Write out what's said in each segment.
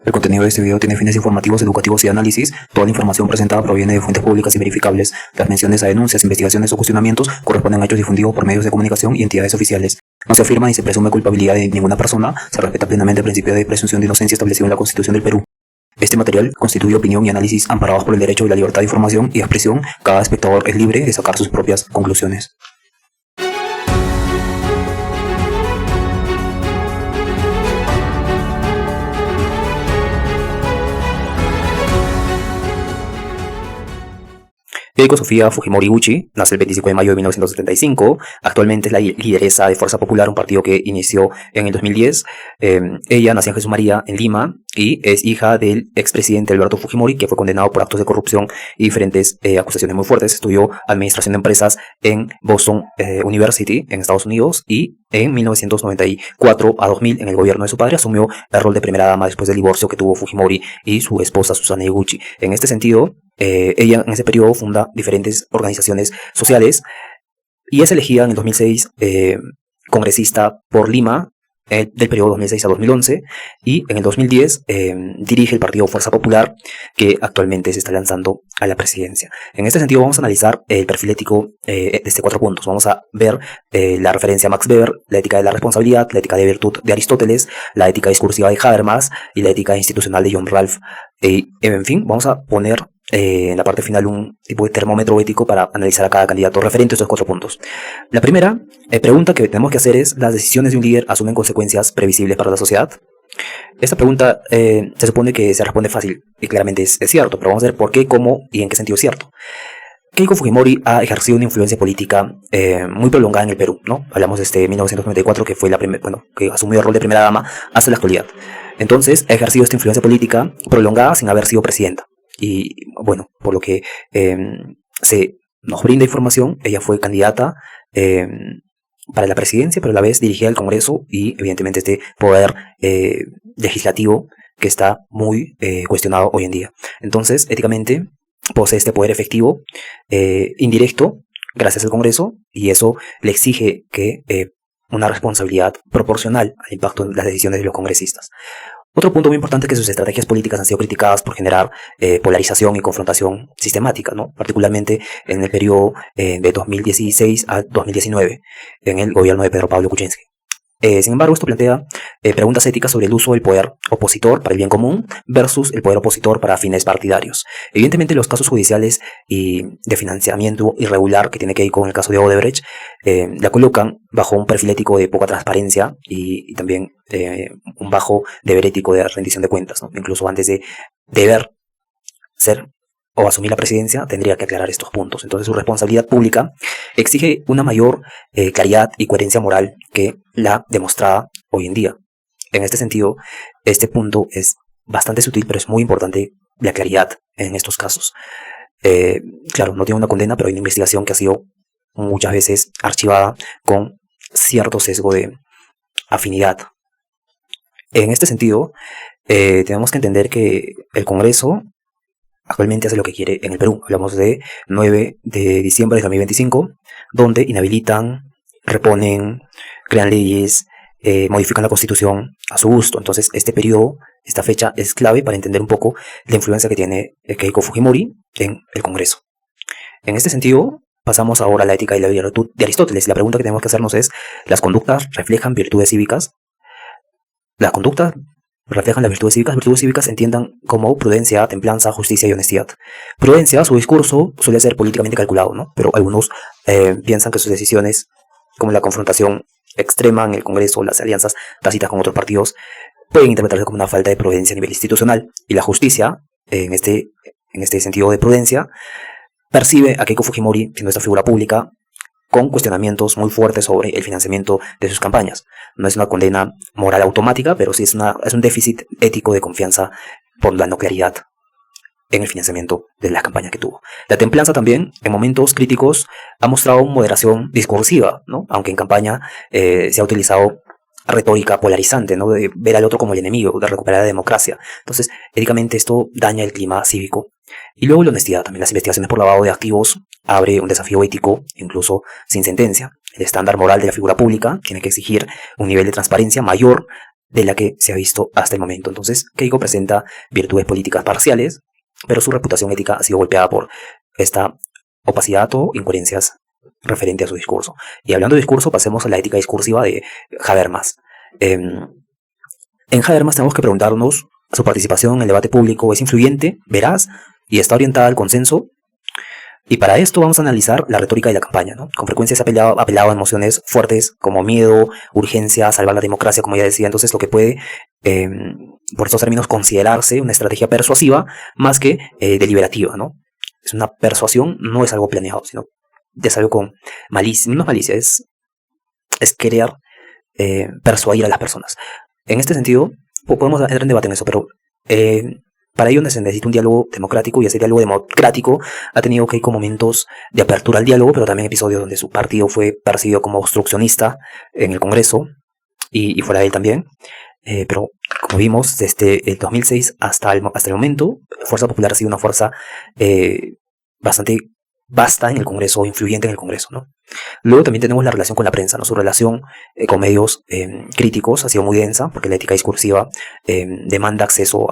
El contenido de este video tiene fines informativos, educativos y de análisis. Toda la información presentada proviene de fuentes públicas y verificables. Las menciones a denuncias, investigaciones o cuestionamientos corresponden a hechos difundidos por medios de comunicación y entidades oficiales. No se afirma ni se presume culpabilidad de ninguna persona. Se respeta plenamente el principio de presunción de inocencia establecido en la Constitución del Perú. Este material constituye opinión y análisis amparados por el derecho y la libertad de información y expresión. Cada espectador es libre de sacar sus propias conclusiones. Keiko Sofía Fujimori Uchi nace el 25 de mayo de 1975. Actualmente es la lideresa de Fuerza Popular, un partido que inició en el 2010. Ella nació en Jesús María, en Lima, y es hija del expresidente Alberto Fujimori, que fue condenado por actos de corrupción y diferentes acusaciones muy fuertes. Estudió Administración de Empresas en Boston University, en Estados Unidos, y en 1994 a 2000, en el gobierno de su padre, asumió el rol de primera dama después del divorcio que tuvo Fujimori y su esposa Susana Higuchi. En este sentido, ella en ese periodo funda diferentes organizaciones sociales y es elegida en el 2006 congresista por Lima, del periodo 2006 a 2011, y en el 2010 dirige el partido Fuerza Popular, que actualmente se está lanzando a la presidencia. En este sentido vamos a analizar el perfil ético desde 4 puntos. Vamos a ver la referencia a Max Weber, la ética de la responsabilidad, la ética de virtud de Aristóteles, la ética discursiva de Habermas y la ética institucional de John Ralph. En fin, vamos a poner en la parte final un tipo de termómetro ético para analizar a cada candidato referente a estos 4 puntos. La primera pregunta que tenemos que hacer es: ¿las decisiones de un líder asumen consecuencias previsibles para la sociedad? Esta pregunta se supone que se responde fácil y claramente es cierto, pero vamos a ver por qué, cómo y en qué sentido es cierto. Keiko Fujimori ha ejercido una influencia política muy prolongada en el Perú, ¿no? Hablamos de 1994, que fue que asumió el rol de primera dama, hasta la actualidad. Entonces, ha ejercido esta influencia política prolongada sin haber sido presidenta. Y bueno, por lo que se nos brinda información, ella fue candidata para la presidencia, pero a la vez dirigía el Congreso y evidentemente este poder legislativo que está muy cuestionado hoy en día. Entonces, éticamente, posee este poder efectivo indirecto gracias al Congreso, y eso le exige que una responsabilidad proporcional al impacto en las decisiones de los congresistas. Otro punto muy importante es que sus estrategias políticas han sido criticadas por generar polarización y confrontación sistemática, ¿no? Particularmente en el periodo de 2016 a 2019, en el gobierno de Pedro Pablo Kuczynski. Sin embargo, esto plantea preguntas éticas sobre el uso del poder opositor para el bien común versus el poder opositor para fines partidarios. Evidentemente, los casos judiciales y de financiamiento irregular que tiene que ir con el caso de Odebrecht la colocan bajo un perfil ético de poca transparencia y también un bajo deber ético de rendición de cuentas, ¿no? Incluso antes de deber ser o asumir la presidencia, tendría que aclarar estos puntos. Entonces, su responsabilidad pública exige una mayor claridad y coherencia moral que la demostrada hoy en día. En este sentido, este punto es bastante sutil, pero es muy importante la claridad en estos casos. Claro, no tiene una condena, pero hay una investigación que ha sido muchas veces archivada con cierto sesgo de afinidad. En este sentido, tenemos que entender que el Congreso actualmente hace lo que quiere en el Perú. Hablamos de 9 de diciembre de 2025, donde inhabilitan, reponen, crean leyes, modifican la Constitución a su gusto. Entonces, este periodo, esta fecha es clave para entender un poco la influencia que tiene Keiko Fujimori en el Congreso. En este sentido, pasamos ahora a la ética y la virtud de Aristóteles. La pregunta que tenemos que hacernos es: ¿las conductas reflejan virtudes cívicas? Las conductas reflejan las virtudes cívicas. Virtudes cívicas entiendan como prudencia, templanza, justicia y honestidad. Prudencia, su discurso suele ser políticamente calculado, ¿no? Pero algunos piensan que sus decisiones, como la confrontación extrema en el Congreso, las alianzas tácitas con otros partidos, pueden interpretarse como una falta de prudencia a nivel institucional. Y la justicia, en este sentido de prudencia, percibe a Keiko Fujimori, siendo esta figura pública, con cuestionamientos muy fuertes sobre el financiamiento de sus campañas. No es una condena moral automática, pero sí es un déficit ético de confianza por la no claridad en el financiamiento de la campaña que tuvo. La templanza también, en momentos críticos, ha mostrado moderación discursiva, ¿no? Aunque en campaña se ha utilizado retórica polarizante, ¿no? De ver al otro como el enemigo, de recuperar la democracia. Entonces, éticamente esto daña el clima cívico. Y luego la honestidad también. Las investigaciones por lavado de activos abre un desafío ético, incluso sin sentencia. El estándar moral de la figura pública tiene que exigir un nivel de transparencia mayor de la que se ha visto hasta el momento. Entonces, Keiko presenta virtudes políticas parciales, pero su reputación ética ha sido golpeada por esta opacidad o incoherencias referente a su discurso. Y hablando de discurso, pasemos a la ética discursiva de Habermas. En Habermas tenemos que preguntarnos, ¿su participación en el debate público es influyente, veraz y está orientada al consenso? Y para esto vamos a analizar la retórica de la campaña, ¿no? Con frecuencia se ha apelado a emociones fuertes como miedo, urgencia, salvar la democracia, como ya decía. Entonces lo que puede, por estos términos, considerarse una estrategia persuasiva más que deliberativa, ¿no? Es una persuasión, no es algo planeado, sino es algo con malicia, no es malicia, es querer persuadir a las personas. En este sentido, podemos entrar en debate en eso, pero para ello se necesita un diálogo democrático, y ese diálogo democrático ha tenido Keiko momentos de apertura al diálogo, pero también episodios donde su partido fue percibido como obstruccionista en el Congreso y fuera de él también. Pero como vimos, desde el 2006 hasta el momento, Fuerza Popular ha sido una fuerza bastante vasta en el Congreso, influyente en el Congreso, ¿no? Luego también tenemos la relación con la prensa, ¿no? Su relación con medios críticos ha sido muy densa, porque la ética discursiva demanda acceso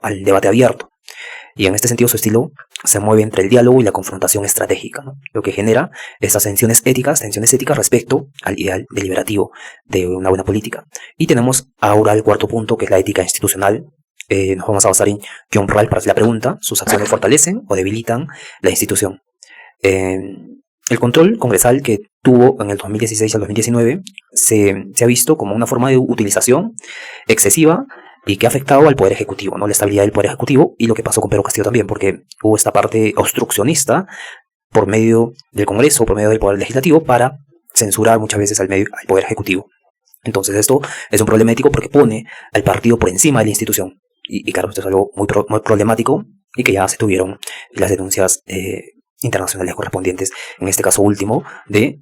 al debate abierto. Y en este sentido su estilo se mueve entre el diálogo y la confrontación estratégica, ¿no? Lo que genera estas tensiones éticas respecto al ideal deliberativo de una buena política. Y tenemos ahora el cuarto punto, que es la ética institucional. Nos vamos a basar en John Rawls para hacer la pregunta: ¿sus acciones fortalecen o debilitan la institución? El control congresal que tuvo en el 2016 al 2019 se ha visto como una forma de utilización excesiva y que ha afectado al Poder Ejecutivo, ¿no? La estabilidad del Poder Ejecutivo, y lo que pasó con Pedro Castillo también, porque hubo esta parte obstruccionista por medio del Congreso, por medio del Poder Legislativo, para censurar muchas veces al Poder Ejecutivo. Entonces esto es un problema ético porque pone al partido por encima de la institución. Y claro, esto es algo muy problemático, y que ya se tuvieron las denuncias internacionales correspondientes, en este caso último, de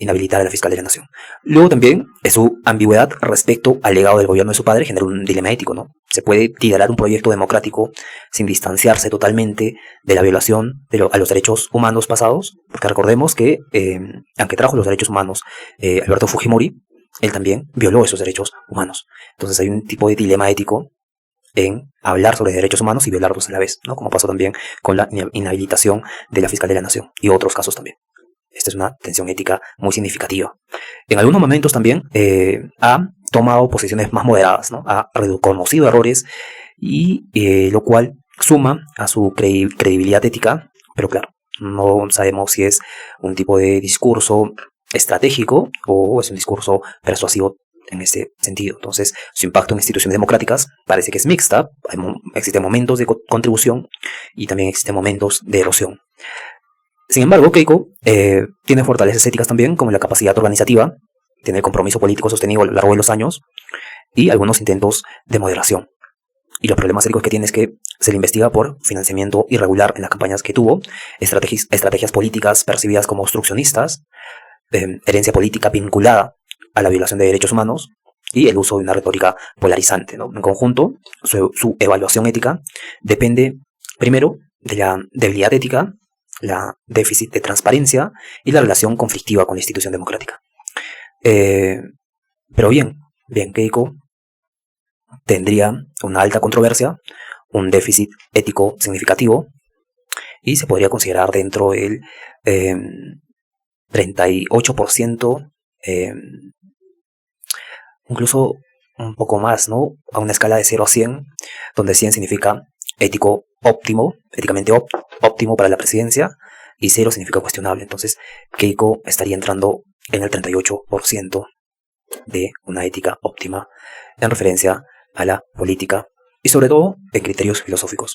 inhabilitar a la fiscal de la nación. Luego también su ambigüedad respecto al legado del gobierno de su padre genera un dilema ético, ¿no? Se puede liderar un proyecto democrático sin distanciarse totalmente de la violación a los derechos humanos pasados, porque recordemos que, aunque trajo los derechos humanos Alberto Fujimori, él también violó esos derechos humanos. Entonces hay un tipo de dilema ético en hablar sobre derechos humanos y violarlos a la vez, ¿no? Como pasó también con la inhabilitación de la fiscal de la nación y otros casos también. Esta es una tensión ética muy significativa. En algunos momentos también ha tomado posiciones más moderadas, ¿no? Ha reconocido errores, y lo cual suma a su credibilidad ética, pero claro, no sabemos si es un tipo de discurso estratégico o es un discurso persuasivo en este sentido. Entonces, su impacto en instituciones democráticas parece que es mixta. Existen momentos de contribución y también existen momentos de erosión. Sin embargo, Keiko tiene fortalezas éticas también, como la capacidad organizativa, tiene el compromiso político sostenido a lo largo de los años y algunos intentos de moderación. Y los problemas éticos que tiene es que se le investiga por financiamiento irregular en las campañas que tuvo, estrategias políticas percibidas como obstruccionistas, herencia política vinculada a la violación de derechos humanos y el uso de una retórica polarizante, ¿no? En conjunto, su evaluación ética depende primero de la debilidad ética, la déficit de transparencia y la relación conflictiva con la institución democrática. Pero bien, Keiko tendría una alta controversia, un déficit ético significativo, y se podría considerar dentro del 38%, incluso un poco más, ¿no? A una escala de 0 a 100, donde 100 significa éticamente óptimo para la presidencia, y 0 significa cuestionable. Entonces, Keiko estaría entrando en el 38% de una ética óptima en referencia a la política y sobre todo en criterios filosóficos.